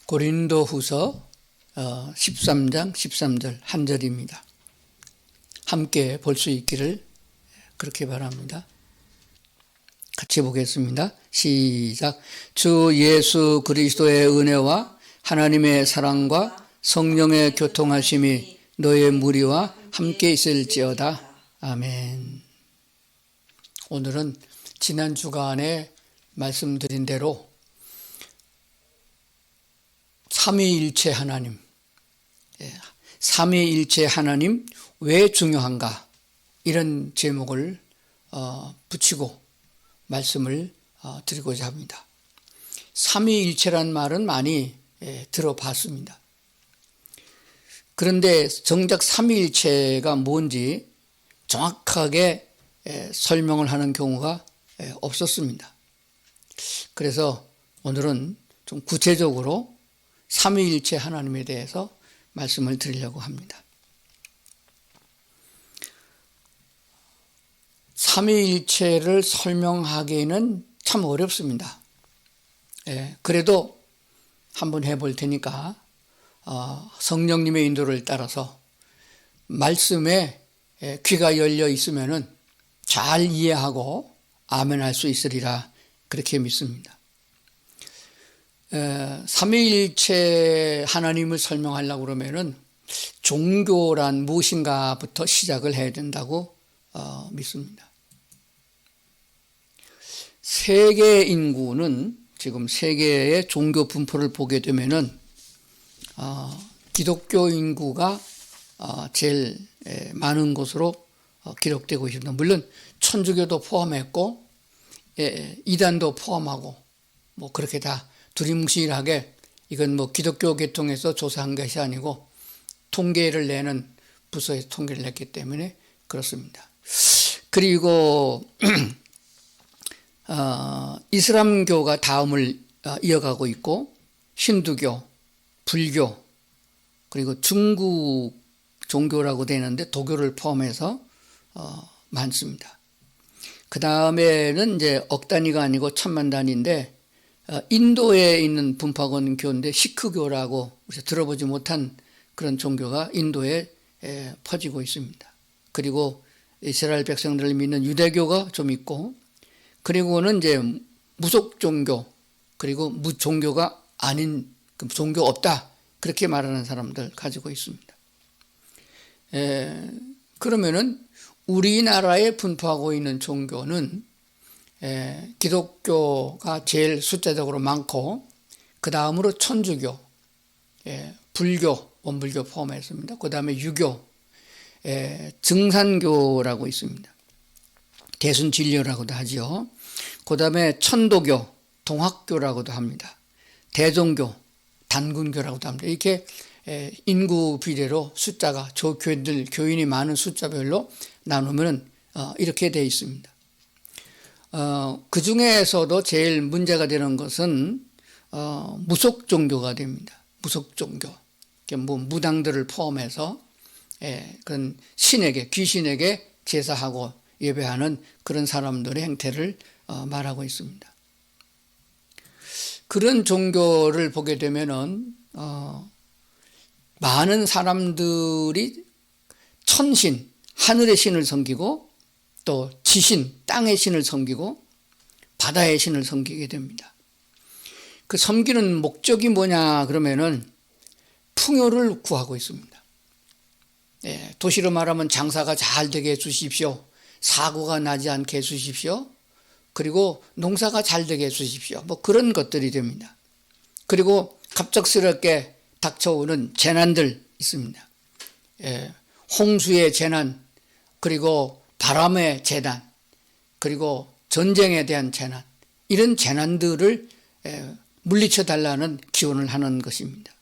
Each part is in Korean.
고린도후서 13장 13절 한 절입니다. 함께 볼 수 있기를 그렇게 바랍니다. 같이 보겠습니다. 시작. 주 예수 그리스도의 은혜와 하나님의 사랑과 성령의 교통하심이 너의 무리와 함께 있을지어다. 아멘. 오늘은 지난 주간에 말씀드린 대로 삼위일체 하나님, 삼위일체 하나님 왜 중요한가, 이런 제목을 붙이고 말씀을 드리고자 합니다. 삼위일체란 말은 많이 들어봤습니다. 그런데 정작 삼위일체가 뭔지 정확하게 설명을 하는 경우가 없었습니다. 그래서 오늘은 좀 구체적으로 삼위일체 하나님에 대해서 말씀을 드리려고 합니다. 삼위일체를 설명하기는 참 어렵습니다. 그래도 한번 해볼 테니까 성령님의 인도를 따라서 말씀에 귀가 열려 있으면은 잘 이해하고 아멘할 수 있으리라 그렇게 믿습니다. 삼위일체 하나님을 설명하려고 그러면은 종교란 무엇인가부터 시작을 해야 된다고 믿습니다. 세계 인구는 지금 세계의 종교 분포를 보게 되면은 기독교 인구가 제일 많은 것으로 기록되고 있습니다. 물론 천주교도 포함했고 이단도 포함하고 뭐 그렇게 다 두리뭉실하게, 이건 뭐 기독교 계통에서 조사한 것이 아니고 통계를 내는 부서에서 통계를 냈기 때문에 그렇습니다. 그리고 이슬람교가 다음을 이어가고 있고 힌두교, 불교, 그리고 중국 종교라고 되는데 도교를 포함해서 많습니다. 그 다음에는 이제 억 단위가 아니고 천만 단위인데 인도에 있는 분파권 교인데 시크교라고 들어보지 못한 그런 종교가 인도에 퍼지고 있습니다. 그리고 이스라엘 백성들을 믿는 유대교가 좀 있고, 그리고는 이제 무속 종교, 그리고 무종교가 아닌, 종교 없다 그렇게 말하는 사람들 가지고 있습니다. 그러면은 우리나라에 분포하고 있는 종교는 기독교가 제일 숫자적으로 많고, 그 다음으로 천주교, 불교, 원불교 포함했습니다. 그 다음에 유교, 증산교라고 있습니다. 대순진료라고도 하죠. 그 다음에 천도교, 동학교라고도 합니다. 대종교, 단군교라고도 합니다. 이렇게 인구 비례로 숫자가 교인들, 교인이 많은 숫자별로 나누면 이렇게 되어 있습니다. 그 중에서도 제일 문제가 되는 것은 무속 종교가 됩니다. 무속 종교, 뭐 무당들을 포함해서 그런 신에게, 귀신에게 제사하고 예배하는 그런 사람들의 행태를 말하고 있습니다. 그런 종교를 보게 되면은 많은 사람들이 천신, 하늘의 신을 섬기고 또 지신, 땅의 신을 섬기고 바다의 신을 섬기게 됩니다. 그 섬기는 목적이 뭐냐 그러면은 풍요를 구하고 있습니다. 도시로 말하면 장사가 잘 되게 해주십시오. 사고가 나지 않게 해주십시오. 그리고 농사가 잘 되게 해주십시오. 뭐 그런 것들이 됩니다. 그리고 갑작스럽게 닥쳐오는 재난들 있습니다. 홍수의 재난, 그리고 바람의 재난, 그리고 전쟁에 대한 재난, 이런 재난들을 물리쳐 달라는 기원을 하는 것입니다.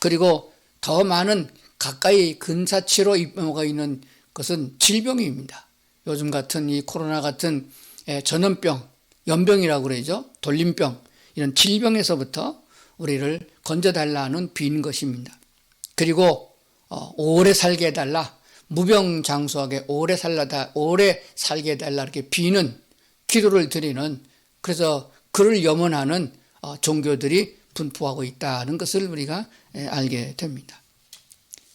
그리고 더 많은 가까이 근사치로 입모가 있는 것은 질병입니다. 요즘 같은 이 코로나 같은 전염병, 연병이라고 그러죠. 돌림병, 이런 질병에서부터 우리를 건져달라는 비는 것입니다. 그리고 오래 살게 해달라, 무병장수하게 오래 살게 해달라 이렇게 비는 기도를 드리는, 그래서 그를 염원하는 종교들이 분포하고 있다는 것을 우리가 알게 됩니다.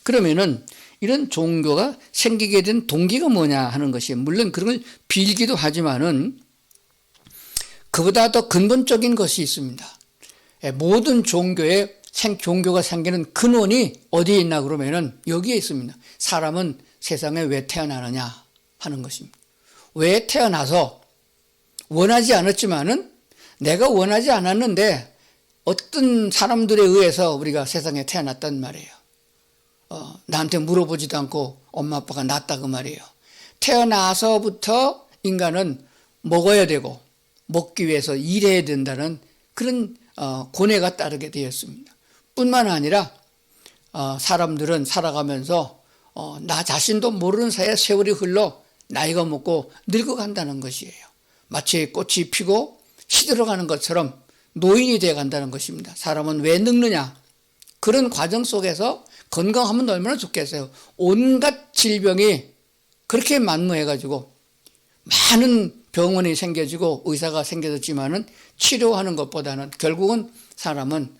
그러면은 이런 종교가 생기게 된 동기가 뭐냐 하는 것이, 물론 그런 걸 빌기도 하지만은 그보다 더 근본적인 것이 있습니다. 모든 종교가 생기는 근원이 어디에 있나 그러면은 여기에 있습니다. 사람은 세상에 왜 태어나느냐 하는 것입니다. 왜 태어나서 원하지 않았지만은 내가 원하지 않았는데 어떤 사람들에 의해서 우리가 세상에 태어났단 말이에요. 나한테 물어보지도 않고 엄마 아빠가 낳았다 그 말이에요. 태어나서부터 인간은 먹어야 되고 먹기 위해서 일해야 된다는 그런 고뇌가 따르게 되었습니다. 뿐만 아니라 사람들은 살아가면서 나 자신도 모르는 사이에 세월이 흘러 나이가 먹고 늙어간다는 것이에요. 마치 꽃이 피고 시들어가는 것처럼 노인이 되어간다는 것입니다. 사람은 왜 늙느냐? 그런 과정 속에서 건강하면 얼마나 좋겠어요. 온갖 질병이 그렇게 만무해가지고 많은 병원이 생겨지고 의사가 생겨졌지만은 치료하는 것보다는 결국은 사람은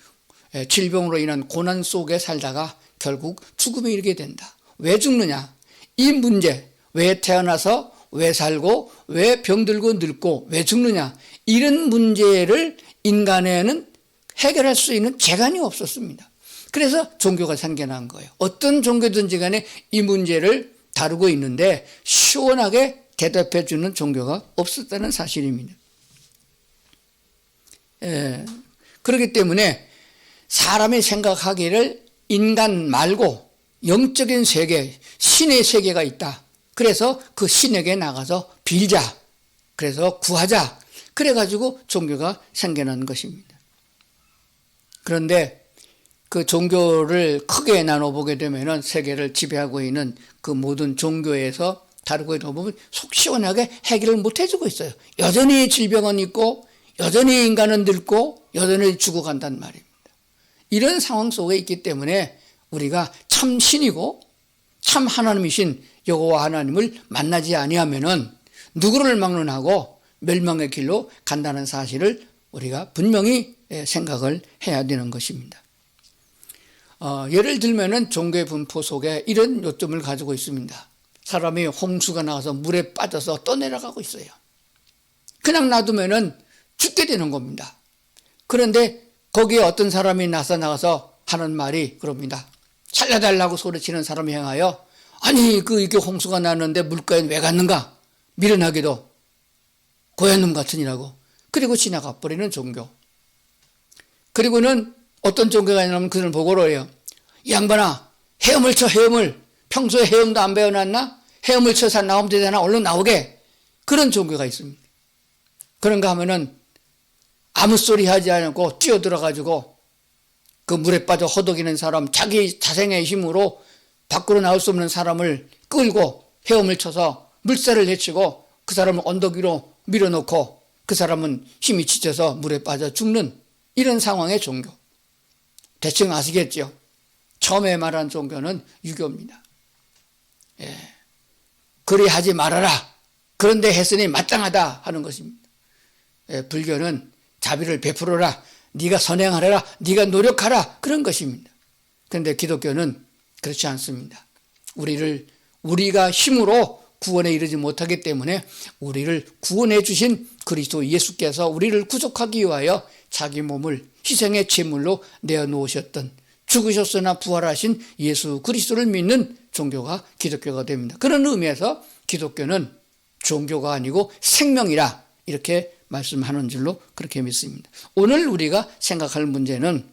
질병으로 인한 고난 속에 살다가 결국 죽음에 이르게 된다. 왜 죽느냐? 이 문제, 왜 태어나서 왜 살고 왜 병들고 늙고 왜 죽느냐? 이런 문제를 인간에는 해결할 수 있는 재간이 없었습니다. 그래서 종교가 생겨난 거예요. 어떤 종교든지 간에 이 문제를 다루고 있는데 시원하게 대답해 주는 종교가 없었다는 사실입니다. 그렇기 때문에 사람이 생각하기를 인간 말고 영적인 세계, 신의 세계가 있다. 그래서 그 신에게 나가서 빌자. 그래서 구하자. 그래가지고 종교가 생겨난 것입니다. 그런데 그 종교를 크게 나눠보게 되면은 세계를 지배하고 있는 그 모든 종교에서 다루고 있다 보면 속 시원하게 해결을 못 해주고 있어요. 여전히 질병은 있고 여전히 인간은 늙고 여전히 죽어간단 말입니다. 이런 상황 속에 있기 때문에 우리가 참 신이고 참 하나님이신 여호와 하나님을 만나지 아니하면은 누구를 막론하고 멸망의 길로 간다는 사실을 우리가 분명히 생각을 해야 되는 것입니다. 예를 들면은 종교의 분포 속에 이런 요점을 가지고 있습니다. 사람이 홍수가 나와서 물에 빠져서 떠내려가고 있어요. 그냥 놔두면은 죽게 되는 겁니다. 그런데 거기에 어떤 사람이 나가서 하는 말이 그럽니다. 살려달라고 소리치는 사람을 향하여 아니 이게 홍수가 났는데 물가에 왜 갔는가? 미련하게도 고얀놈 같으니라고. 그리고 지나가 버리는 종교. 그리고는 어떤 종교가 있냐면 그들을 보고 그래요. 이 양반아, 헤엄을 쳐, 헤엄을. 평소에 헤엄도 안 배워놨나? 헤엄을 쳐서 나오면 되잖아. 얼른 나오게. 그런 종교가 있습니다. 그런가 하면은 아무 소리 하지 않고 뛰어들어가지고 그 물에 빠져 허덕이는 사람, 자기 자생의 힘으로 밖으로 나올 수 없는 사람을 끌고 헤엄을 쳐서 물살을 헤치고 그 사람을 언덕 위로 밀어놓고 그 사람은 힘이 지쳐서 물에 빠져 죽는 이런 상황의 종교. 대충 아시겠죠? 처음에 말한 종교는 유교입니다. 그리 하지 말아라. 그런데 했으니 마땅하다 하는 것입니다. 불교는 자비를 베풀어라. 네가 선행하라. 네가 노력하라. 그런 것입니다. 그런데 기독교는 그렇지 않습니다. 우리가 힘으로 구원에 이르지 못하기 때문에 우리를 구원해 주신 그리스도 예수께서 우리를 구속하기 위하여 자기 몸을 희생의 제물로 내어놓으셨던 죽으셨으나 부활하신 예수 그리스도를 믿는 종교가 기독교가 됩니다. 그런 의미에서 기독교는 종교가 아니고 생명이라 이렇게 말씀하는 줄로 그렇게 믿습니다. 오늘 우리가 생각할 문제는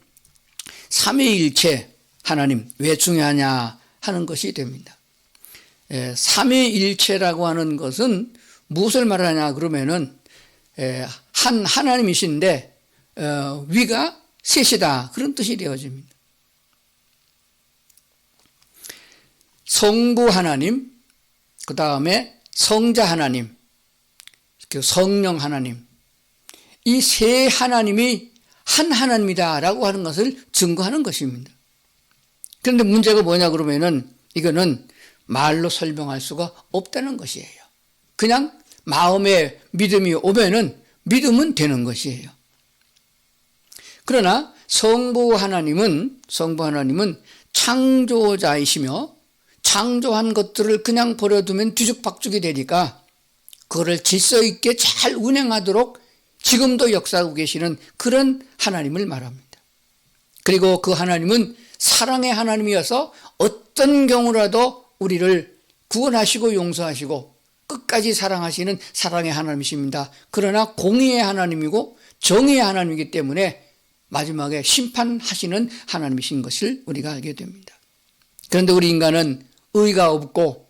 삼위일체 하나님 왜 중요하냐 하는 것이 됩니다. 삼위일체라고 하는 것은 무엇을 말하냐 그러면은 한 하나님이신데 위가 셋이다 그런 뜻이 되어집니다. 성부 하나님, 그 다음에 성자 하나님, 성령 하나님, 이 세 하나님이 한 하나님이다라고 하는 것을 증거하는 것입니다. 그런데 문제가 뭐냐 그러면은 이거는 말로 설명할 수가 없다는 것이에요. 그냥 마음에 믿음이 오면은 믿으면 되는 것이에요. 그러나 성부 하나님은 창조자이시며 창조한 것들을 그냥 버려두면 뒤죽박죽이 되니까 그거를 질서 있게 잘 운행하도록 지금도 역사하고 계시는 그런 하나님을 말합니다. 그리고 그 하나님은 사랑의 하나님이어서 어떤 경우라도 우리를 구원하시고 용서하시고 끝까지 사랑하시는 사랑의 하나님이십니다. 그러나 공의의 하나님이고 정의의 하나님이기 때문에 마지막에 심판하시는 하나님이신 것을 우리가 알게 됩니다. 그런데 우리 인간은 의가 없고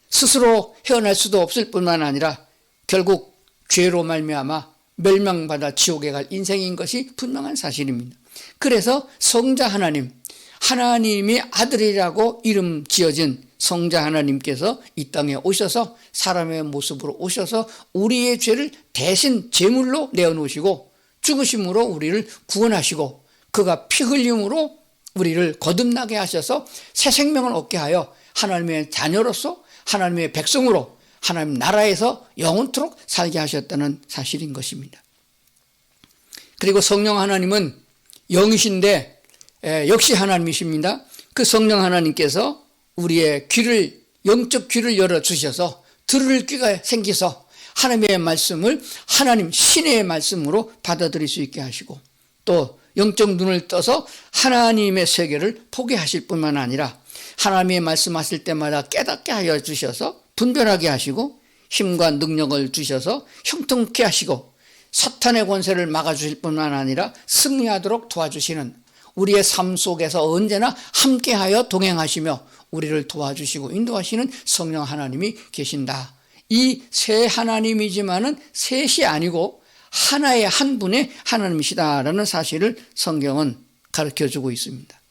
스스로 헤어날 수도 없을 뿐만 아니라 결국 죄로 말미암아 멸망받아 지옥에 갈 인생인 것이 분명한 사실입니다. 그래서 성자 하나님, 하나님이 아들이라고 이름 지어진 성자 하나님께서 이 땅에 오셔서 사람의 모습으로 오셔서 우리의 죄를 대신 제물로 내어놓으시고 죽으심으로 우리를 구원하시고 그가 피 흘림으로 우리를 거듭나게 하셔서 새 생명을 얻게 하여 하나님의 자녀로서 하나님의 백성으로 하나님 나라에서 영원토록 살게 하셨다는 사실인 것입니다. 그리고 성령 하나님은 영이신데 역시 하나님이십니다. 그 성령 하나님께서 우리의 귀를 영적 귀를 열어주셔서 들을 귀가 생겨서 하나님의 말씀을 하나님 신의 말씀으로 받아들일 수 있게 하시고 또 영적 눈을 떠서 하나님의 세계를 보게 하실 뿐만 아니라 하나님의 말씀하실 때마다 깨닫게 하여 주셔서 분별하게 하시고 힘과 능력을 주셔서 형통케 하시고 사탄의 권세를 막아주실 뿐만 아니라 승리하도록 도와주시는 우리의 삶 속에서 언제나 함께하여 동행하시며 우리를 도와주시고 인도하시는 성령 하나님이 계신다. 이 세 하나님이지만은 셋이 아니고 하나의 한 분의 하나님이시다라는 사실을 성경은 가르쳐주고 있습니다.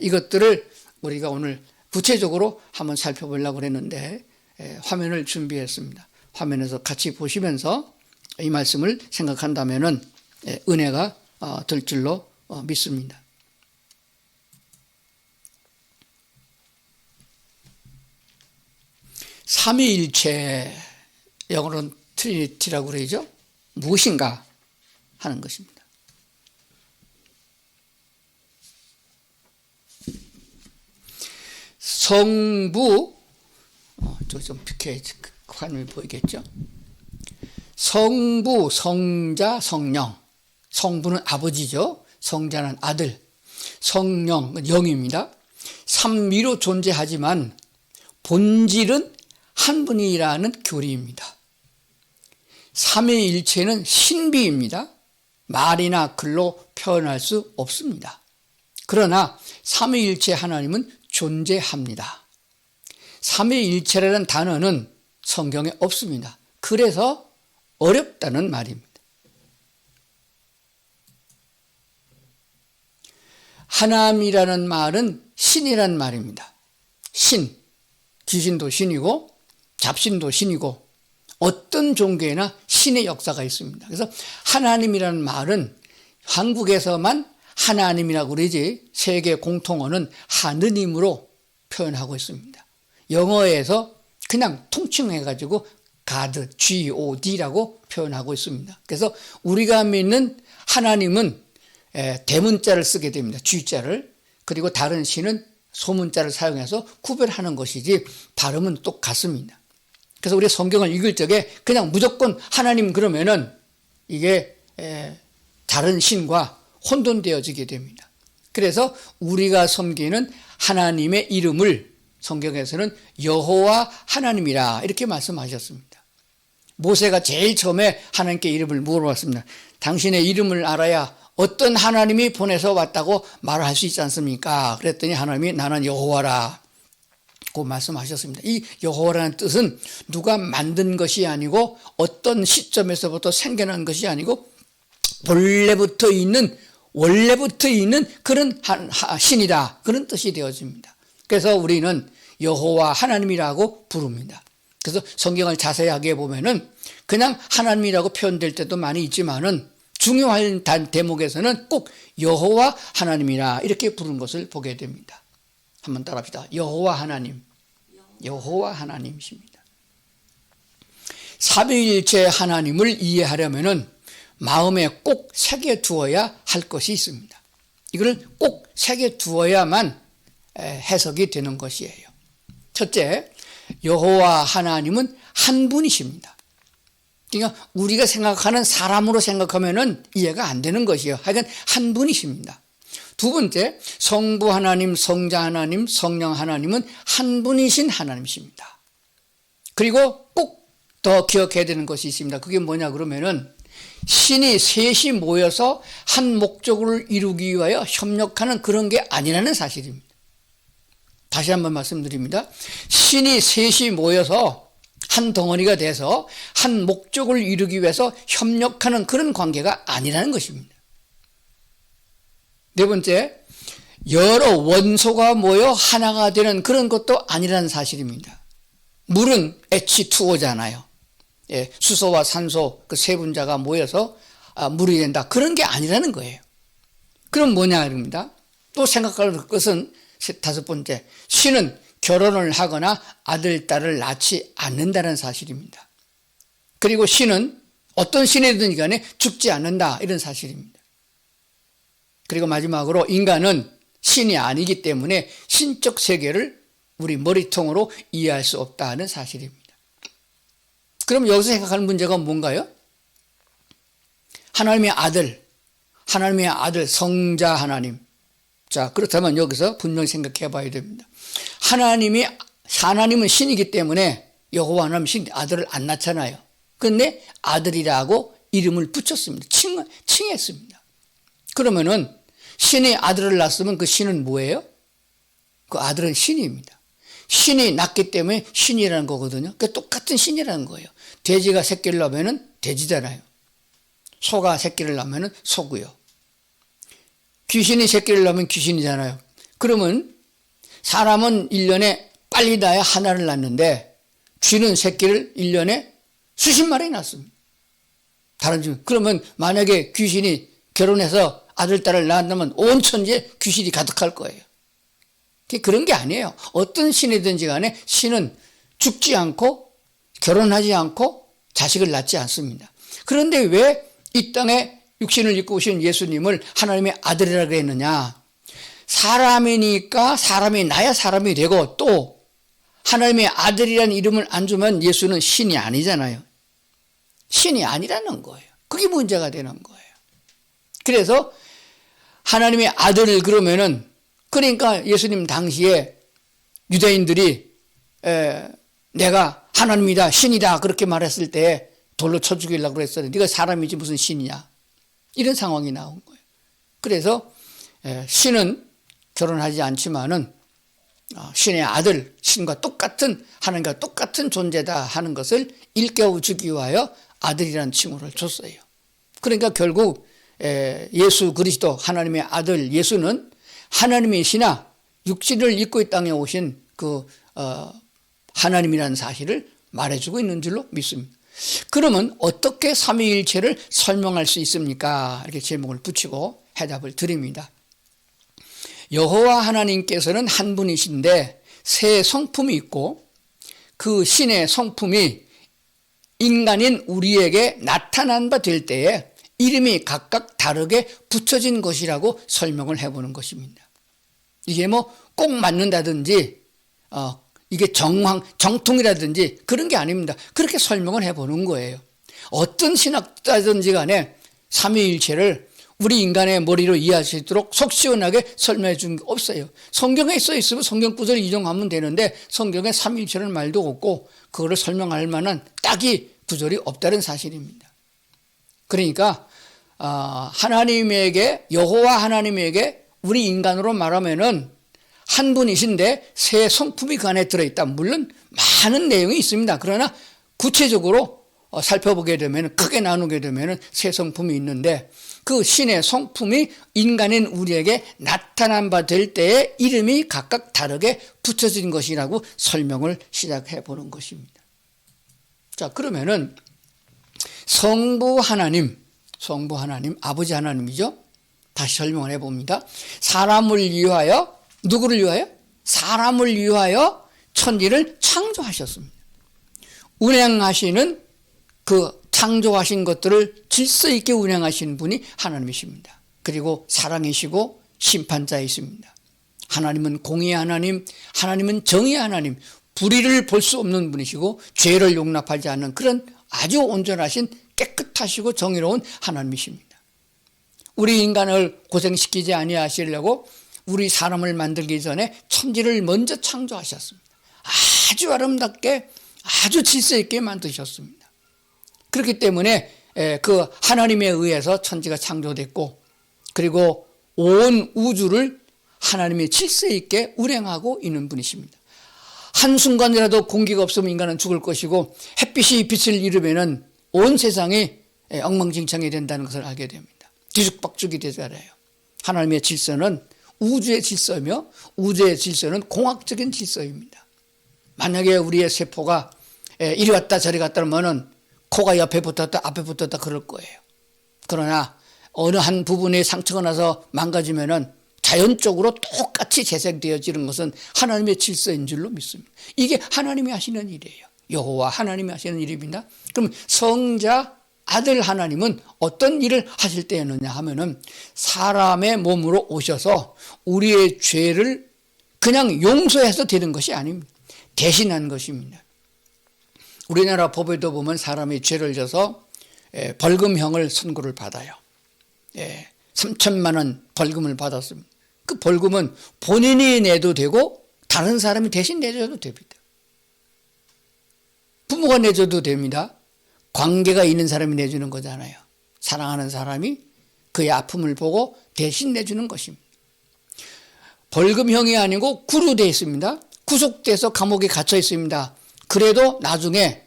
이것들을 우리가 오늘 구체적으로 한번 살펴보려고 했는데 화면을 준비했습니다. 화면에서 같이 보시면서 이 말씀을 생각한다면은 은혜가 될 줄로 믿습니다. 삼위일체, 영어로는 트리니티라고 그러죠. 무엇인가 하는 것입니다. 성부, 좀 이렇게 화면이 보이겠죠. 성부, 성자, 성령. 성부는 아버지죠. 성자는 아들. 성령은 영입니다. 삼위로 존재하지만 본질은 한 분이라는 교리입니다. 삼위일체는 신비입니다. 말이나 글로 표현할 수 없습니다. 그러나 삼위일체 하나님은 존재합니다. 삼위일체라는 단어는 성경에 없습니다. 그래서 어렵다는 말입니다. 하나님이라는 말은 신이라는 말입니다. 신, 귀신도 신이고 잡신도 신이고 어떤 종교에나 신의 역사가 있습니다. 그래서 하나님이라는 말은 한국에서만 하나님이라고 그러지 세계 공통어는 하느님으로 표현하고 있습니다. 영어에서 그냥 통칭해가지고 God, G-O-D라고 표현하고 있습니다. 그래서 우리가 믿는 하나님은 대문자를 쓰게 됩니다. G자를. 그리고 다른 신은 소문자를 사용해서 구별하는 것이지 발음은 똑같습니다. 그래서 우리 성경을 읽을 적에 그냥 무조건 하나님 그러면은 이게 다른 신과 혼돈되어지게 됩니다. 그래서 우리가 섬기는 하나님의 이름을 성경에서는 여호와 하나님이라 이렇게 말씀하셨습니다. 모세가 제일 처음에 하나님께 이름을 물어봤습니다. 당신의 이름을 알아야 어떤 하나님이 보내서 왔다고 말할 수 있지 않습니까? 그랬더니 하나님이 나는 여호와라 고 말씀하셨습니다. 이 여호와라는 뜻은 누가 만든 것이 아니고 어떤 시점에서부터 생겨난 것이 아니고 원래부터 있는 그런 신이다. 그런 뜻이 되어집니다. 그래서 우리는 여호와 하나님이라고 부릅니다. 그래서 성경을 자세하게 보면은 그냥 하나님이라고 표현될 때도 많이 있지만은 중요한 대목에서는 꼭 여호와 하나님이라 이렇게 부르는 것을 보게 됩니다. 한번 따라합시다. 여호와 하나님. 여호와 하나님이십니다. 삼위일체 하나님을 이해하려면은 마음에 꼭 새겨 두어야 할 것이 있습니다. 이걸 꼭 새겨 두어야만 해석이 되는 것이에요. 첫째, 여호와 하나님은 한 분이십니다. 그러니까 우리가 생각하는 사람으로 생각하면은 이해가 안 되는 것이에요. 하여간 한 분이십니다. 두 번째, 성부 하나님, 성자 하나님, 성령 하나님은 한 분이신 하나님이십니다. 그리고 꼭 더 기억해야 되는 것이 있습니다. 그게 뭐냐 그러면은 신이 셋이 모여서 한 목적을 이루기 위하여 협력하는 그런 게 아니라는 사실입니다. 다시 한번 말씀드립니다. 신이 셋이 모여서 한 덩어리가 돼서 한 목적을 이루기 위해서 협력하는 그런 관계가 아니라는 것입니다. 네 번째, 여러 원소가 모여 하나가 되는 그런 것도 아니라는 사실입니다. 물은 H2O잖아요. 예, 수소와 산소 그 세 분자가 모여서 물이 된다. 그런 게 아니라는 거예요. 그럼 뭐냐 입니다. 또 생각할 것은 다섯 번째, 신은 결혼을 하거나 아들, 딸을 낳지 않는다는 사실입니다. 그리고 신은 어떤 신이든 간에 죽지 않는다 이런 사실입니다. 그리고 마지막으로 인간은 신이 아니기 때문에 신적 세계를 우리 머리통으로 이해할 수 없다는 사실입니다. 그럼 여기서 생각하는 문제가 뭔가요? 하나님의 아들 성자 하나님. 자, 그렇다면 여기서 분명히 생각해 봐야 됩니다. 하나님은 신이기 때문에 여호와 하나님 신 아들을 안 낳잖아요. 그런데 아들이라고 이름을 붙였습니다. 칭했습니다. 그러면은 신이 아들을 낳았으면 그 신은 뭐예요? 그 아들은 신입니다. 신이 낳기 때문에 신이라는 거거든요. 그러니까 똑같은 신이라는 거예요. 돼지가 새끼를 낳으면 돼지잖아요. 소가 새끼를 낳으면 소고요. 귀신이 새끼를 낳으면 귀신이잖아요. 그러면 사람은 1년에 빨리 낳아야 하나를 낳는데 쥐는 새끼를 1년에 수십 마리 낳습니다. 다른 중 그러면 만약에 귀신이 결혼해서 아들, 딸을 낳는다면 온 천지에 귀신이 가득할 거예요. 그런 게 아니에요. 어떤 신이든지 간에 신은 죽지 않고 결혼하지 않고 자식을 낳지 않습니다. 그런데 왜 이 땅에 육신을 입고 오신 예수님을 하나님의 아들이라고 했느냐? 사람이니까 사람이 나야 사람이 되고 또 하나님의 아들이라는 이름을 안 주면 예수는 신이 아니잖아요. 신이 아니라는 거예요. 그게 문제가 되는 거예요. 그래서 하나님의 아들을 그러면은 그러니까 예수님 당시에 유대인들이 내가 하나님이다 신이다 그렇게 말했을 때 돌로 쳐 죽이려고 그랬어요. 네가 사람이지 무슨 신이냐 이런 상황이 나온 거예요. 그래서 신은 결혼하지 않지만은 신의 아들, 신과 똑같은 하나님과 똑같은 존재다 하는 것을 일깨워주기 위하여 아들이라는 칭호를 줬어요. 그러니까 결국 예수 그리스도 하나님의 아들 예수는 하나님이시나 육신을 입고 이 땅에 오신 그 하나님이라는 사실을 말해주고 있는 줄로 믿습니다. 그러면 어떻게 삼위일체를 설명할 수 있습니까? 이렇게 제목을 붙이고 해답을 드립니다. 여호와 하나님께서는 한 분이신데 세 성품이 있고 그 신의 성품이 인간인 우리에게 나타난 바 될 때에 이름이 각각 다르게 붙여진 것이라고 설명을 해보는 것입니다. 이게 뭐 꼭 맞는다든지 이게 정통이라든지 그런 게 아닙니다. 그렇게 설명을 해보는 거예요. 어떤 신학자든지 간에 삼위일체를 우리 인간의 머리로 이해할 수 있도록 속 시원하게 설명해 준 게 없어요. 성경에 써 있으면 성경 구절을 인용하면 되는데 성경에 삼위일체라는 말도 없고 그거를 설명할 만한 딱히 구절이 없다는 사실입니다. 그러니까 하나님에게 여호와 하나님에게 우리 인간으로 말하면은 한 분이신데 세 성품이 그 안에 들어있다. 물론 많은 내용이 있습니다. 그러나 구체적으로 살펴보게 되면 크게 나누게 되면 세 성품이 있는데 그 신의 성품이 인간인 우리에게 나타난 바 될 때에 이름이 각각 다르게 붙여진 것이라고 설명을 시작해 보는 것입니다. 자, 그러면은 성부 하나님 아버지 하나님이죠. 다시 설명을 해봅니다. 사람을 위하여 누구를 위하여? 사람을 위하여 천지를 창조하셨습니다. 운행하시는 그 창조하신 것들을 질서 있게 운행하시는 분이 하나님이십니다. 그리고 사랑이시고 심판자이십니다. 하나님은 공의의 하나님, 하나님은 정의의 하나님, 불의를 볼 수 없는 분이시고 죄를 용납하지 않는 그런 아주 온전하신 깨끗하시고 정의로운 하나님이십니다. 우리 인간을 고생시키지 아니하시려고 우리 사람을 만들기 전에 천지를 먼저 창조하셨습니다. 아주 아름답게 아주 질서 있게 만드셨습니다. 그렇기 때문에 그 하나님에 의해서 천지가 창조됐고, 그리고 온 우주를 하나님의 질서 있게 운행하고 있는 분이십니다. 한순간이라도 공기가 없으면 인간은 죽을 것이고, 햇빛이 빛을 잃으면 온 세상이 엉망진창이 된다는 것을 알게 됩니다. 뒤죽박죽이 되잖아요. 하나님의 질서는 우주의 질서며 우주의 질서는 공학적인 질서입니다. 만약에 우리의 세포가 이리 왔다 저리 갔다 하면은 코가 옆에 붙었다 앞에 붙었다 그럴 거예요. 그러나 어느 한 부분에 상처가 나서 망가지면은 자연적으로 똑같이 재생되어지는 것은 하나님의 질서인 줄로 믿습니다. 이게 하나님이 하시는 일이에요. 여호와 하나님이 하시는 일입니다. 그럼 성자 아들 하나님은 어떤 일을 하실 때였느냐 하면은 사람의 몸으로 오셔서 우리의 죄를 그냥 용서해서 되는 것이 아닙니다. 대신한 것입니다. 우리나라 법에도 보면 사람이 죄를 져서 벌금형을 선고를 받아요. 3천만 원 벌금을 받았습니다. 그 벌금은 본인이 내도 되고 다른 사람이 대신 내줘도 됩니다. 부모가 내줘도 됩니다. 관계가 있는 사람이 내주는 거잖아요. 사랑하는 사람이 그의 아픔을 보고 대신 내주는 것입니다. 벌금형이 아니고 구류되어 있습니다. 구속돼서 감옥에 갇혀 있습니다. 그래도 나중에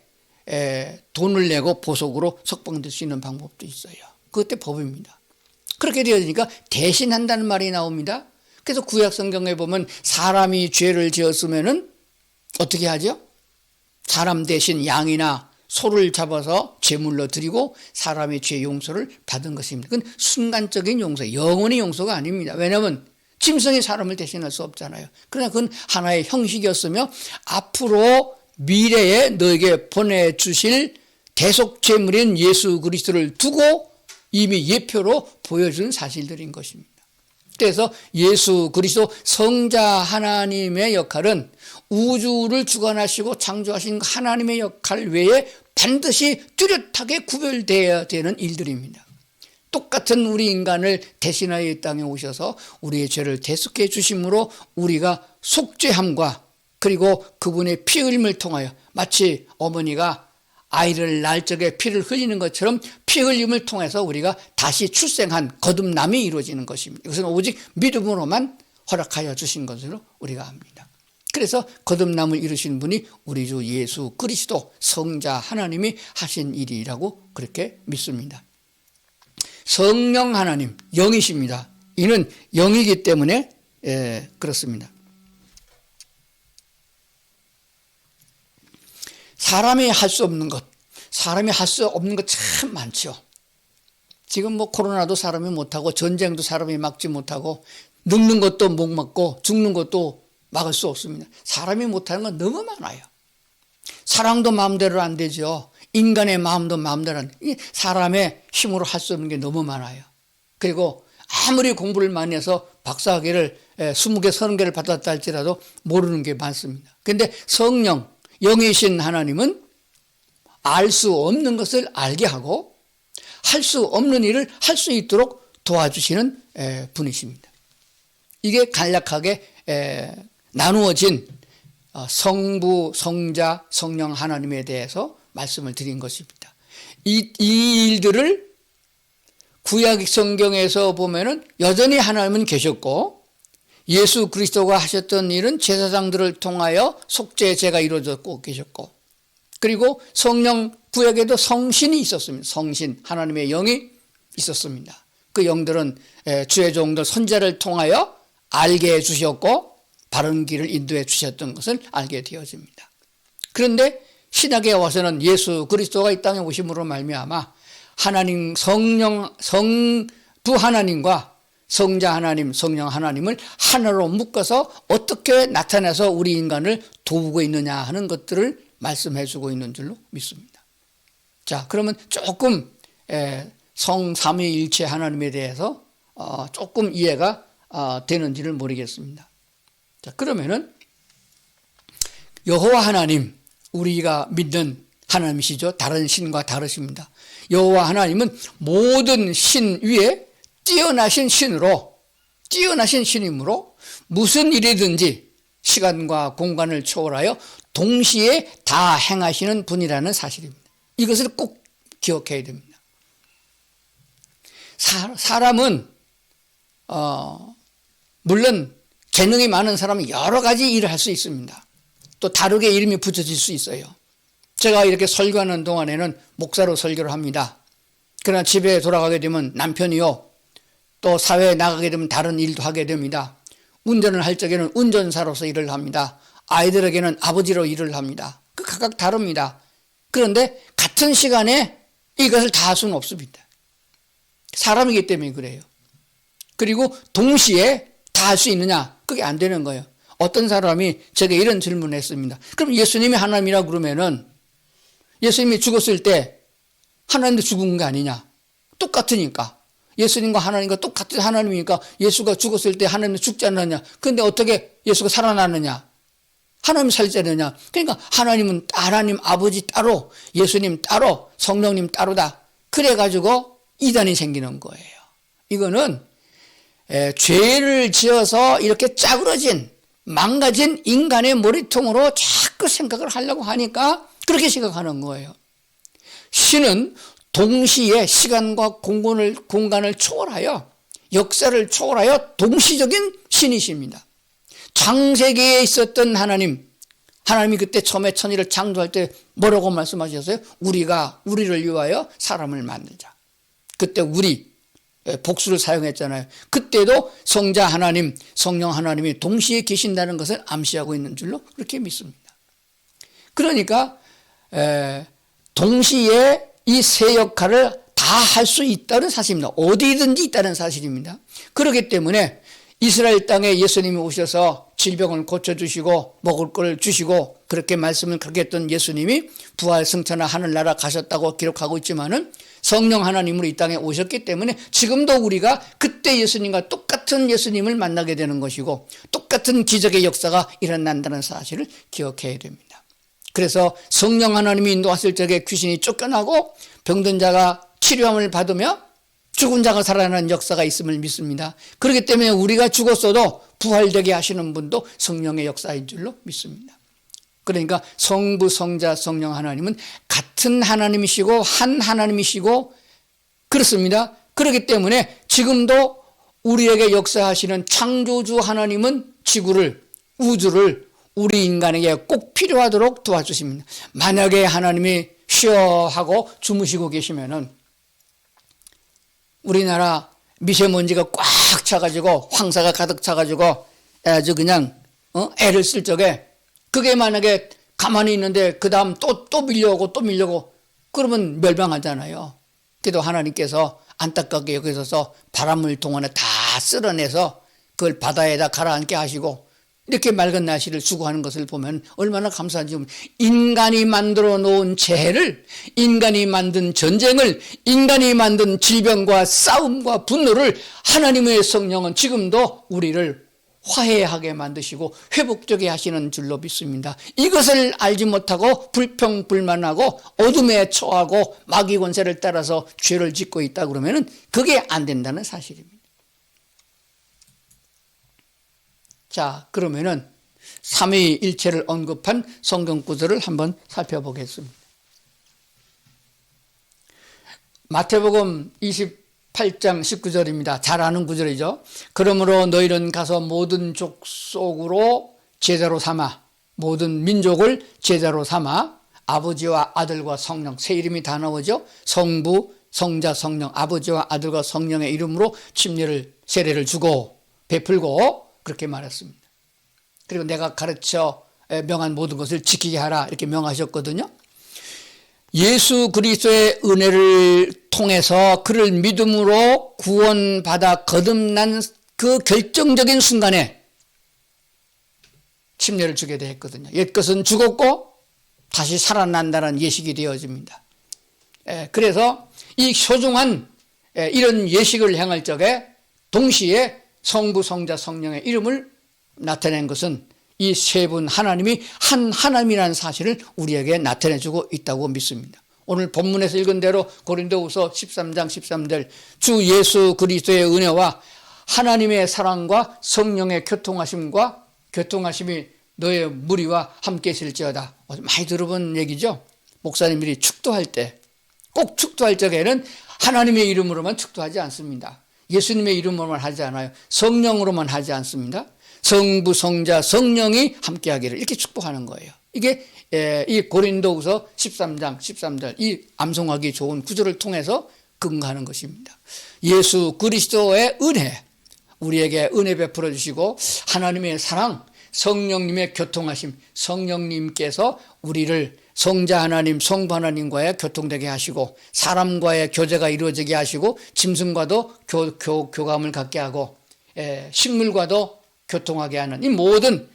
돈을 내고 보석으로 석방될 수 있는 방법도 있어요. 그때 법입니다. 그렇게 되어지니까 대신한다는 말이 나옵니다. 그래서 구약 성경에 보면 사람이 죄를 지었으면은 어떻게 하죠? 사람 대신 양이나 소를 잡아서 제물로 드리고 사람의 죄 용서를 받은 것입니다. 그건 순간적인 용서, 영원히 용서가 아닙니다. 왜냐하면 짐승이 사람을 대신할 수 없잖아요. 그러나 그건 하나의 형식이었으며 앞으로 미래에 너에게 보내주실 대속제물인 예수 그리스도를 두고 이미 예표로 보여준 사실들인 것입니다. 그래서 예수 그리스도 성자 하나님의 역할은 우주를 주관하시고 창조하신 하나님의 역할 외에 반드시 뚜렷하게 구별되어야 되는 일들입니다. 똑같은 우리 인간을 대신하여 이 땅에 오셔서 우리의 죄를 대속해 주심으로 우리가 속죄함과 그리고 그분의 피 흘림을 통하여 마치 어머니가 아이를 낳을 적에 피를 흘리는 것처럼 피 흘림을 통해서 우리가 다시 출생한 거듭남이 이루어지는 것입니다. 이것은 오직 믿음으로만 허락하여 주신 것으로 우리가 압니다. 그래서 거듭남을 이루신 분이 우리 주 예수 그리스도 성자 하나님이 하신 일이라고 그렇게 믿습니다. 성령 하나님 영이십니다. 이는 영이기 때문에 그렇습니다. 사람이 할 수 없는 것, 사람이 할 수 없는 것 참 많죠. 지금 뭐 코로나도 사람이 못하고 전쟁도 사람이 막지 못하고 늙는 것도 못 막고 죽는 것도 막을 수 없습니다. 사람이 못하는 건 너무 많아요. 사랑도 마음대로 안 되죠. 인간의 마음도 마음대로 안 돼요. 사람의 힘으로 할 수 없는 게 너무 많아요. 그리고 아무리 공부를 많이 해서 박사학위를 20개, 30개를 받았다 할지라도 모르는 게 많습니다. 그런데 성령, 영이신 하나님은 알 수 없는 것을 알게 하고 할 수 없는 일을 할 수 있도록 도와주시는 분이십니다. 이게 간략하게 나누어진 성부, 성자, 성령 하나님에 대해서 말씀을 드린 것입니다. 이 일들을 구약 성경에서 보면은 여전히 하나님은 계셨고 예수 그리스도가 하셨던 일은 제사장들을 통하여 속죄제가 이루어졌고 계셨고 그리고 성령 구약에도 성신이 있었습니다. 성신 하나님의 영이 있었습니다. 그 영들은 주의 종들 선지자를 통하여 알게 해주셨고 바른 길을 인도해 주셨던 것을 알게 되어집니다. 그런데 신약에 와서는 예수 그리스도가 이 땅에 오심으로 말미암아 하나님 성령 성부 하나님과 성자 하나님, 성령 하나님을 하나로 묶어서 어떻게 나타나서 우리 인간을 도우고 있느냐 하는 것들을 말씀해 주고 있는 줄로 믿습니다. 자, 그러면 조금 성삼위일체 하나님에 대해서 조금 이해가 되는지를 모르겠습니다. 자, 그러면은 여호와 하나님, 우리가 믿는 하나님이시죠. 다른 신과 다르십니다. 여호와 하나님은 모든 신 위에 뛰어나신 신이므로 무슨 일이든지 시간과 공간을 초월하여 동시에 다 행하시는 분이라는 사실입니다. 이것을 꼭 기억해야 됩니다. 사람은 물론 재능이 많은 사람은 여러 가지 일을 할 수 있습니다. 또 다르게 이름이 붙여질 수 있어요. 제가 이렇게 설교하는 동안에는 목사로 설교를 합니다. 그러나 집에 돌아가게 되면 남편이요, 또 사회에 나가게 되면 다른 일도 하게 됩니다. 운전을 할 적에는 운전사로서 일을 합니다. 아이들에게는 아버지로 일을 합니다. 각각 다릅니다. 그런데 같은 시간에 이것을 다 할 수는 없습니다. 사람이기 때문에 그래요. 그리고 동시에 다 할 수 있느냐? 그게 안 되는 거예요. 어떤 사람이 제게 이런 질문을 했습니다. 그럼 예수님이 하나님이라고 그러면은 예수님이 죽었을 때 하나님도 죽은 게 아니냐? 똑같으니까. 예수님과 하나님과 똑같은 하나님이니까 예수가 죽었을 때 하나님은 죽지 않느냐? 그런데 어떻게 예수가 살아나느냐? 하나님 살지 않느냐? 그러니까 하나님은 하나님 아버지 따로, 예수님 따로, 성령님 따로다. 그래가지고 이단이 생기는 거예요. 이거는 죄를 지어서 이렇게 짜그러진, 망가진 인간의 머리통으로 자꾸 생각을 하려고 하니까 그렇게 생각하는 거예요. 신은 동시에 시간과 공간을 초월하여, 역사를 초월하여 동시적인 신이십니다. 창세기에 있었던 하나님이 그때 처음에 천지를 창조할 때 뭐라고 말씀하셨어요? 우리를 위하여 사람을 만들자. 그때 복수를 사용했잖아요. 그때도 성자 하나님, 성령 하나님이 동시에 계신다는 것을 암시하고 있는 줄로 그렇게 믿습니다. 그러니까 동시에 이 세 역할을 다 할 수 있다는 사실입니다. 어디든지 있다는 사실입니다. 그렇기 때문에 이스라엘 땅에 예수님이 오셔서 질병을 고쳐주시고 먹을 걸 주시고 그렇게 말씀을 그렇게 했던 예수님이 부활 승천하 하늘나라 가셨다고 기록하고 있지만은 성령 하나님으로 이 땅에 오셨기 때문에 지금도 우리가 그때 예수님과 똑같은 예수님을 만나게 되는 것이고 똑같은 기적의 역사가 일어난다는 사실을 기억해야 됩니다. 그래서 성령 하나님이 인도하실 적에 귀신이 쫓겨나고 병든 자가 치료함을 받으며 죽은 자가 살아나는 역사가 있음을 믿습니다. 그렇기 때문에 우리가 죽었어도 부활되게 하시는 분도 성령의 역사인 줄로 믿습니다. 그러니까 성부, 성자, 성령 하나님은 같은 하나님이시고 한 하나님이시고 그렇습니다. 그렇기 때문에 지금도 우리에게 역사하시는 창조주 하나님은 지구를, 우주를 우리 인간에게 꼭 필요하도록 도와주십니다. 만약에 하나님이 쉬어 하고 주무시고 계시면은 우리나라 미세먼지가 꽉 차가지고 황사가 가득 차가지고 아주 그냥 애를 쓸 적에 그게 만약에 가만히 있는데 그 다음 또 밀려오고 그러면 멸망하잖아요. 그래도 하나님께서 안타깝게 여기서 바람을 동안에 다 쓸어내서 그걸 바다에다 가라앉게 하시고 이렇게 맑은 날씨를 수고하는 것을 보면 얼마나 감사한지. 인간이 만들어 놓은 재해를, 인간이 만든 전쟁을, 인간이 만든 질병과 싸움과 분노를 하나님의 성령은 지금도 우리를 화해하게 만드시고 회복되게 하시는 줄로 믿습니다. 이것을 알지 못하고 불평불만하고 어둠에 처하고 마귀 권세를 따라서 죄를 짓고 있다 그러면 그게 안 된다는 사실입니다. 자, 그러면은 삼위일체를 언급한 성경 구절을 한번 살펴보겠습니다. 마태복음 28장 19절입니다. 잘 아는 구절이죠. 그러므로 너희는 가서 모든 족속으로 제자로 삼아, 모든 민족을 제자로 삼아 아버지와 아들과 성령, 세 이름이 다 나오죠. 성부, 성자, 성령, 아버지와 아들과 성령의 이름으로 세례를 주고 베풀고 그렇게 말했습니다. 그리고 내가 가르쳐 명한 모든 것을 지키게 하라 이렇게 명하셨거든요. 예수 그리스도의 은혜를 통해서 그를 믿음으로 구원받아 거듭난 그 결정적인 순간에 침례를 주게 되었거든요. 옛것은 죽었고 다시 살아난다는 예식이 되어집니다. 그래서 이 소중한 이런 예식을 행할 적에 동시에 성부, 성자, 성령의 이름을 나타낸 것은 이 세 분 하나님이 한 하나님이라는 사실을 우리에게 나타내주고 있다고 믿습니다. 오늘 본문에서 읽은 대로 고린도후서 13장 13절 주 예수 그리스도의 은혜와 하나님의 사랑과 성령의 교통하심이 너의 무리와 함께 있을지어다. 많이 들어본 얘기죠. 목사님들이 축도할 때, 꼭 축도할 적에는 하나님의 이름으로만 축도하지 않습니다. 예수님의 이름으로만 하지 않아요. 성령으로만 하지 않습니다. 성부, 성자, 성령이 함께하기를 이렇게 축복하는 거예요. 이게 이 고린도후서 13장 13절 이 암송하기 좋은 구절을 통해서 근거하는 것입니다. 예수 그리스도의 은혜, 우리에게 은혜 베풀어 주시고 하나님의 사랑, 성령님의 교통하심, 성령님께서 우리를 성자 하나님, 성부 하나님과의 교통되게 하시고 사람과의 교제가 이루어지게 하시고 짐승과도 교감을 갖게 하고 식물과도 교통하게 하는 이 모든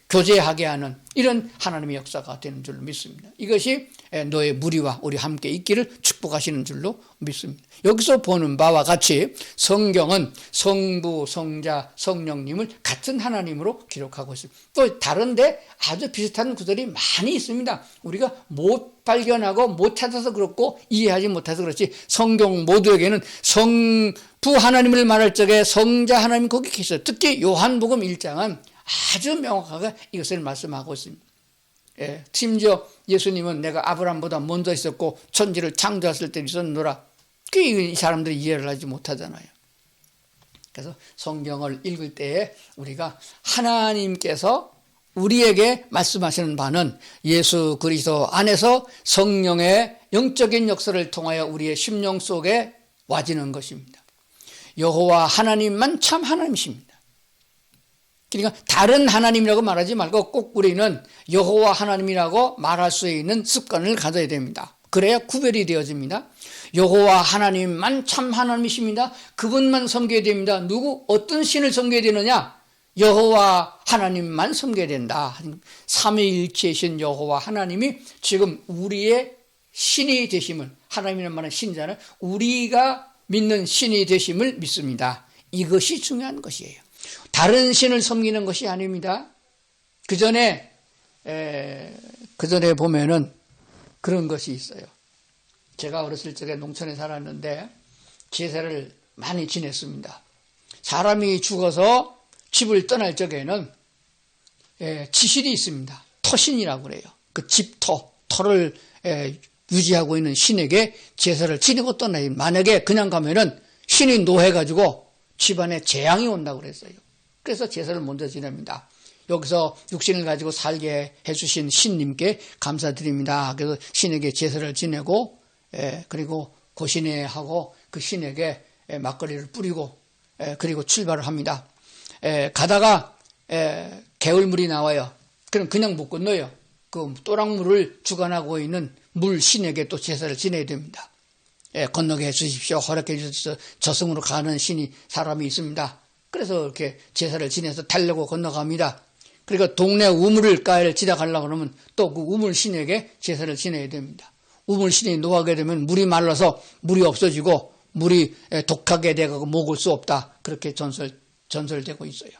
교제하게 하는 이런 하나님의 역사가 되는 줄로 믿습니다. 이것이 너의 무리와 우리 함께 있기를 축복하시는 줄로 믿습니다. 여기서 보는 바와 같이 성경은 성부, 성자, 성령님을 같은 하나님으로 기록하고 있습니다. 또 다른데 아주 비슷한 구절이 많이 있습니다. 우리가 못 발견하고 못 찾아서 그렇고 이해하지 못해서 그렇지 성경 모두에게는 성부 하나님을 말할 적에 성자 하나님 거기 계셔요. 특히 요한복음 1장은 아주 명확하게 이것을 말씀하고 있습니다. 심지어 예수님은 내가 아브라함보다 먼저 있었고 천지를 창조했을 때 있었노라. 이 사람들이 이해를 하지 못하잖아요. 그래서 성경을 읽을 때에 우리가 하나님께서 우리에게 말씀하시는 바는 예수 그리스도 안에서 성령의 영적인 역사를 통하여 우리의 심령 속에 와지는 것입니다. 여호와 하나님만 참 하나님이십니다. 그러니까 다른 하나님이라고 말하지 말고 꼭 우리는 여호와 하나님이라고 말할 수 있는 습관을 가져야 됩니다. 그래야 구별이 되어집니다. 여호와 하나님만 참 하나님이십니다. 그분만 섬겨야 됩니다. 누구 어떤 신을 섬겨야 되느냐? 여호와 하나님만 섬겨야 된다. 삼위일체이신 여호와 하나님이 지금 우리의 신이 되심을, 하나님이란 말은 신이잖아요. 우리가 믿는 신이 되심을 믿습니다. 이것이 중요한 것이에요. 다른 신을 섬기는 것이 아닙니다. 그 전에 보면은 그런 것이 있어요. 제가 어렸을 적에 농촌에 살았는데 제사를 많이 지냈습니다. 사람이 죽어서 집을 떠날 적에는 지신이 있습니다. 터신이라고 그래요. 그 터를 유지하고 있는 신에게 제사를 지내고 떠나요. 만약에 그냥 가면은 신이 노해가지고 집안에 재앙이 온다고 그랬어요. 그래서 제사를 먼저 지냅니다. 여기서 육신을 가지고 살게 해주신 신님께 감사드립니다. 그래서 신에게 제사를 지내고 그리고 고신회하고 그 신에게 막걸리를 뿌리고 그리고 출발을 합니다. 가다가 개울물이 나와요. 그럼 그냥 못 건너요. 그 또랑물을 주관하고 있는 물 신에게 또 제사를 지내야 됩니다. 건너게 해주십시오. 허락해 주셔서 저승으로 가는 신이 사람이 있습니다. 그래서 이렇게 제사를 지내서 달려고 건너갑니다. 그러니까 동네 우물가를 지나가려고 그러면 또 그 우물 신에게 제사를 지내야 됩니다. 우물 신이 노하게 되면 물이 말라서 물이 없어지고 물이 독하게 되고 먹을 수 없다. 그렇게 전설되고 있어요.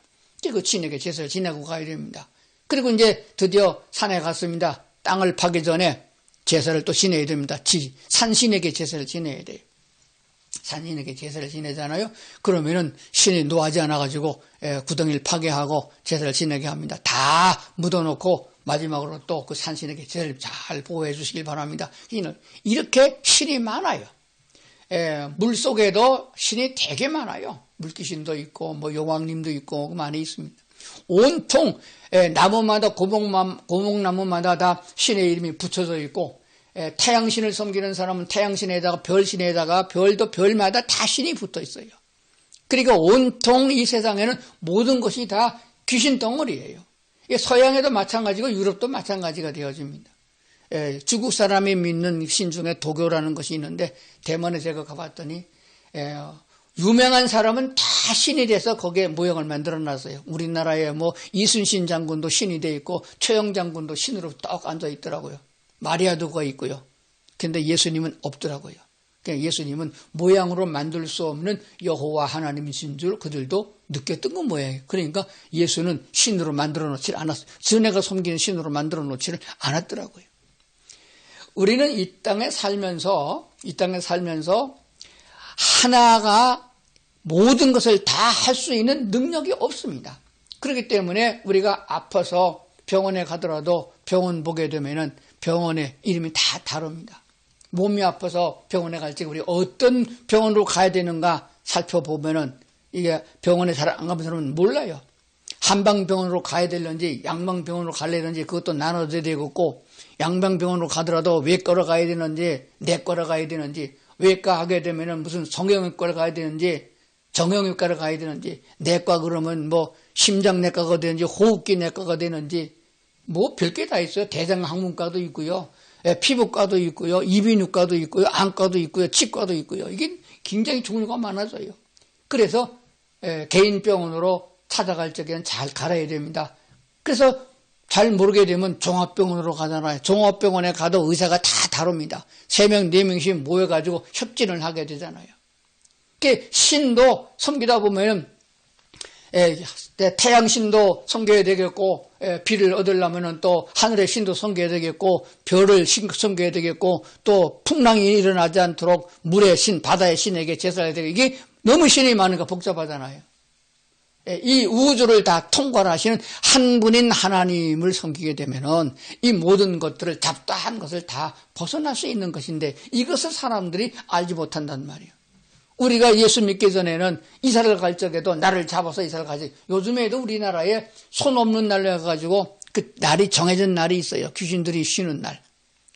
그 신에게 제사를 지내고 가야 됩니다. 그리고 이제 드디어 산에 갔습니다. 땅을 파기 전에 제사를 또 지내야 됩니다. 산신에게 제사를 지내야 돼요. 산신에게 제사를 지내잖아요. 그러면은 신이 노하지 않아가지고 구덩이를 파괴하고 제사를 지내게 합니다. 다 묻어놓고 마지막으로 또 그 산신에게 제사를 잘 보호해 주시길 바랍니다. 이렇게 신이 많아요. 물 속에도 신이 되게 많아요. 물귀신도 있고 뭐 여왕님도 있고 많이 있습니다. 온통 나무마다 고목나무마다 다 신의 이름이 붙여져 있고 태양신을 섬기는 사람은 태양신에다가 별신에다가 별도 별마다 다 신이 붙어 있어요. 그러니까 온통 이 세상에는 모든 것이 다 귀신 덩어리예요. 서양에도 마찬가지고 유럽도 마찬가지가 되어집니다. 중국 사람이 믿는 신 중에 도교라는 것이 있는데 대만에 제가 가봤더니 유명한 사람은 다 신이 돼서 거기에 모형을 만들어 놨어요. 우리나라에 뭐 이순신 장군도 신이 돼 있고 최영 장군도 신으로 딱 앉아 있더라고요. 마리아도 거기 있고요. 근데 예수님은 없더라고요. 예수님은 모양으로 만들 수 없는 여호와 하나님이신 줄 그들도 느꼈던 건 모양이에요. 그러니까 예수는 신으로 만들어 놓지 않았어요. 전에가 섬기는 신으로 만들어 놓지를 않았더라고요. 우리는 이 땅에 살면서 하나가 모든 것을 다 할 수 있는 능력이 없습니다. 그렇기 때문에 우리가 아파서 병원에 가더라도 병원 보게 되면은 병원의 이름이 다 다릅니다. 몸이 아파서 병원에 갈 때 우리 어떤 병원으로 가야 되는가 살펴보면은 이게 병원에 잘 안 가본 사람은 몰라요. 한방병원으로 가야 되는지 양방병원으로 가려는지 그것도 나눠져야 되겠고, 양방병원으로 가더라도 외과로 가야 되는지 내과로 가야 되는지, 외과 하게 되면은 무슨 성형외과로 가야 되는지 정형외과로 가야 되는지, 내과 그러면 뭐 심장내과가 되는지 호흡기 내과가 되는지 뭐 별게 다 있어요. 대장학문과도 있고요, 피부과도 있고요, 이비인후과도 있고요, 안과도 있고요, 치과도 있고요. 이게 굉장히 종류가 많아져요. 그래서 개인 병원으로 찾아갈 적에는 잘 갈아야 됩니다. 그래서 잘 모르게 되면 종합병원으로 가잖아요. 종합병원에 가도 의사가 다 다릅니다. 3명, 4명씩 모여가지고 협진을 하게 되잖아요. 신도 섬기다 보면 태양신도 섬겨야 되겠고, 비를 얻으려면 또 하늘의 신도 섬겨야 되겠고, 별을 섬겨야 되겠고, 또 풍랑이 일어나지 않도록 물의 신, 바다의 신에게 제사를 해야 되고, 이게 너무 신이 많으니까 복잡하잖아요. 이 우주를 다 통괄하시는 한 분인 하나님을 섬기게 되면은 이 모든 것들을 잡다한 것을 다 벗어날 수 있는 것인데, 이것을 사람들이 알지 못한단 말이에요. 우리가 예수 믿기 전에는 이사를 갈 적에도 날을 잡아서 이사를 가지, 요즘에도 우리나라에 손 없는 날로 해가지고 그 날이 정해진 날이 있어요. 귀신들이 쉬는 날,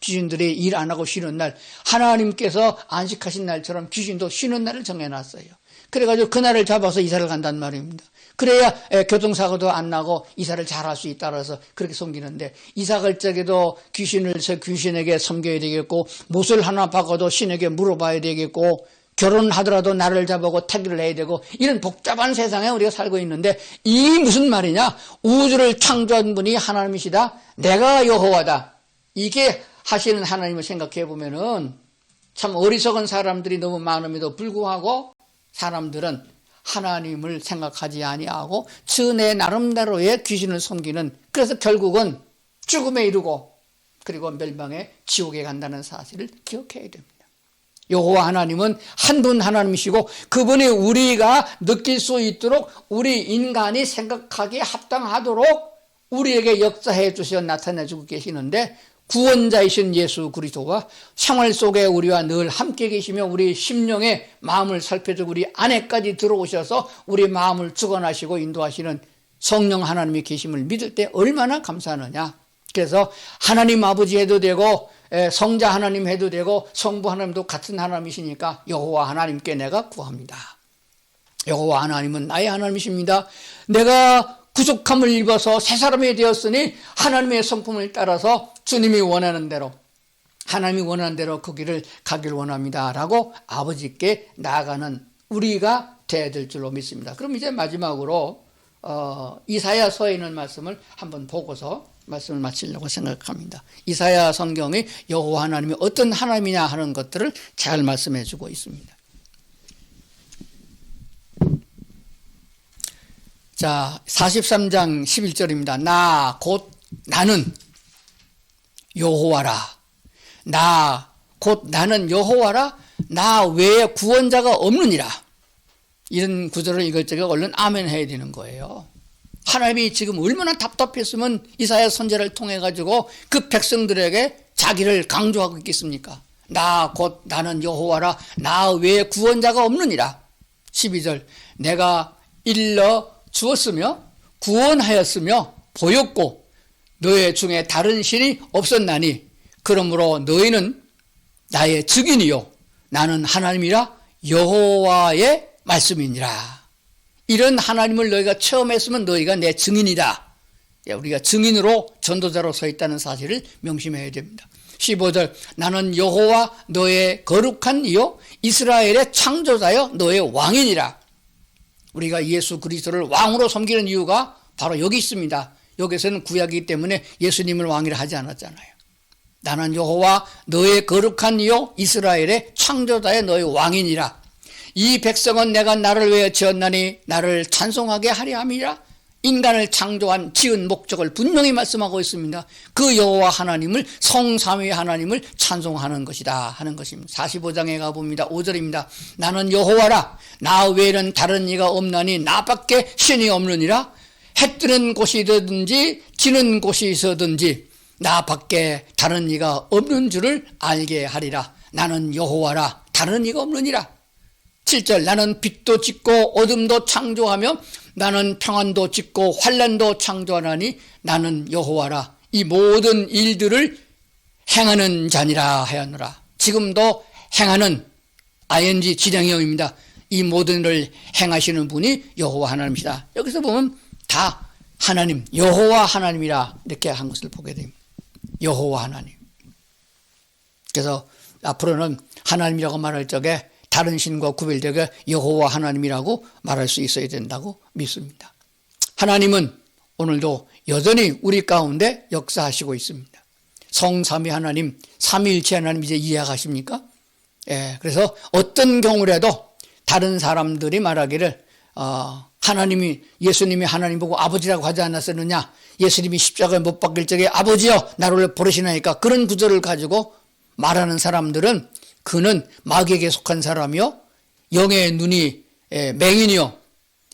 귀신들이 일 안 하고 쉬는 날, 하나님께서 안식하신 날처럼 귀신도 쉬는 날을 정해놨어요. 그래가지고 그 날을 잡아서 이사를 간단 말입니다. 그래야 교통사고도 안 나고 이사를 잘할 수 있다 그래서 그렇게 섬기는데, 이사 갈 적에도 귀신에게 섬겨야 되겠고, 못을 하나 박아도 신에게 물어봐야 되겠고, 결혼하더라도 나를 잡아고 택일을 해야 되고, 이런 복잡한 세상에 우리가 살고 있는데, 이 무슨 말이냐? 우주를 창조한 분이 하나님이시다, 내가 여호와다, 이게 하시는 하나님을 생각해 보면은 참 어리석은 사람들이 너무 많음에도 불구하고 사람들은 하나님을 생각하지 아니하고 내 나름대로의 귀신을 섬기는, 그래서 결국은 죽음에 이르고 그리고 멸망의 지옥에 간다는 사실을 기억해야 됩니다. 여호와 하나님은 한 분 하나님이시고, 그분이 우리가 느낄 수 있도록 우리 인간이 생각하기에 합당하도록 우리에게 역사해 주시어 나타내 주고 계시는데, 구원자이신 예수 그리스도가 생활 속에 우리와 늘 함께 계시며 우리 심령의 마음을 살펴주고 우리 안에까지 들어오셔서 우리 마음을 주관하시고 인도하시는 성령 하나님이 계심을 믿을 때 얼마나 감사하느냐. 그래서 하나님 아버지 해도 되고 성자 하나님 해도 되고 성부 하나님도 같은 하나님이시니까 여호와 하나님께 내가 구합니다. 여호와 하나님은 나의 하나님이십니다. 내가 구속함을 입어서 새 사람이 되었으니 하나님의 성품을 따라서 주님이 원하는 대로, 하나님이 원하는 대로 그 길을 가길 원합니다 라고 아버지께 나아가는 우리가 되어야 될 줄로 믿습니다. 그럼 이제 마지막으로 이사야서에 있는 말씀을 한번 보고서 말씀을 마치려고 생각합니다. 이사야 성경이 여호와 하나님이 어떤 하나님이냐 하는 것들을 잘 말씀해 주고 있습니다. 자, 43장 11절입니다. 나 곧 나는 여호와라. 나 곧 나는 여호와라. 나 외에 구원자가 없느니라. 이런 구절을 읽을 적에 얼른 아멘 해야 되는 거예요. 하나님이 지금 얼마나 답답했으면 이사야 선지자를 통해 가지고 그 백성들에게 자기를 강조하고 있겠습니까? 나 곧 나는 여호와라. 나 외에 구원자가 없느니라. 12절 내가 일러 주었으며 구원하였으며 보였고 너희 중에 다른 신이 없었나니 그러므로 너희는 나의 증인이요 나는 하나님이라 여호와의 말씀이니라. 이런 하나님을 너희가 처음 했으면 너희가 내 증인이다. 우리가 증인으로 전도자로 서 있다는 사실을 명심해야 됩니다. 15절 나는 여호와 너의 거룩한 이요 이스라엘의 창조자여 너의 왕이니라. 우리가 예수 그리스도를 왕으로 섬기는 이유가 바로 여기 있습니다. 여기서는 구약이기 때문에 예수님을 왕이라 하지 않았잖아요. 나는 여호와 너의 거룩한 이요 이스라엘의 창조자의 너의 왕이니라. 이 백성은 내가 나를 위하여 지었나니 나를 찬송하게 하려 함이라. 인간을 창조한 지은 목적을 분명히 말씀하고 있습니다. 그 여호와 하나님을, 성삼위 하나님을 찬송하는 것이다 하는 것입니다. 45장에 가봅니다. 5절입니다. 나는 여호와라. 나 외에는 다른 이가 없나니 나밖에 신이 없느니라. 해 뜨는 곳이든지 지는 곳이서든지 나밖에 다른 이가 없는 줄을 알게 하리라. 나는 여호와라. 다른 이가 없느니라. 7절 나는 빛도 짓고 어둠도 창조하며 나는 평안도 짓고 환난도 창조하나니 나는 여호와라. 이 모든 일들을 행하는 자니라 하였노라. 지금도 행하는 ing 진행형입니다. 이 모든 일을 행하시는 분이 여호와 하나님이시다. 여기서 보면 다 하나님, 여호와 하나님이라 이렇게 한 것을 보게 됩니다. 여호와 하나님. 그래서 앞으로는 하나님이라고 말할 적에 다른 신과 구별되게 여호와 하나님이라고 말할 수 있어야 된다고 믿습니다. 하나님은 오늘도 여전히 우리 가운데 역사하시고 있습니다. 성삼위 하나님, 삼위일체 하나님 이제 이해하십니까? 예, 그래서 어떤 경우라도 다른 사람들이 말하기를 하나님이, 예수님이 하나님 보고 아버지라고 하지 않았었느냐, 예수님이 십자가에 못 박힐 적에 아버지여 나를 버리시나이까, 그런 구절을 가지고 말하는 사람들은 그는 마귀에게 속한 사람이요 영의 눈이 맹인이요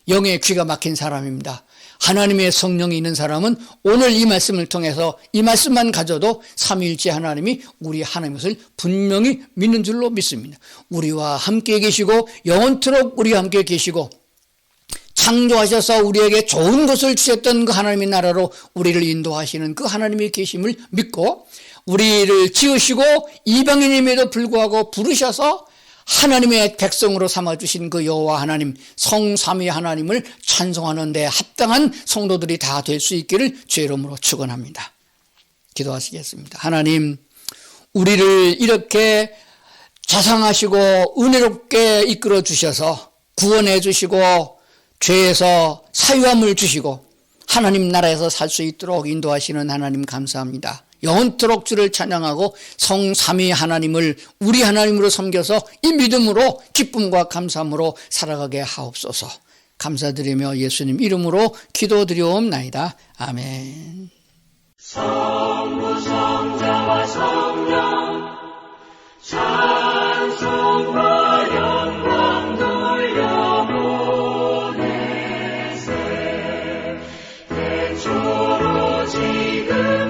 영의 귀가 막힌 사람입니다. 하나님의 성령이 있는 사람은 오늘 이 말씀을 통해서 이 말씀만 가져도 삼위일체 하나님이 우리 하나님 것을 분명히 믿는 줄로 믿습니다. 우리와 함께 계시고 영원토록 우리와 함께 계시고 창조하셔서 우리에게 좋은 것을 주셨던 그 하나님의 나라로 우리를 인도하시는 그 하나님의 계심을 믿고 우리를 지으시고 이방인임에도 불구하고 부르셔서 하나님의 백성으로 삼아주신 그 여호와 하나님, 성삼위 하나님을 찬송하는 데 합당한 성도들이 다 될 수 있기를 주의 이름으로 축원합니다. 기도하시겠습니다. 하나님, 우리를 이렇게 자상하시고 은혜롭게 이끌어 주셔서 구원해 주시고 죄에서 사유함을 주시고 하나님 나라에서 살 수 있도록 인도하시는 하나님 감사합니다. 영원토록 주를 찬양하고 성삼위 하나님을 우리 하나님으로 섬겨서 이 믿음으로 기쁨과 감사함으로 살아가게 하옵소서. 감사드리며 예수님 이름으로 기도드리옵나이다. 아멘. 성부 성자와 성령 찬송과 영광 돌려보내세. 태초로 지금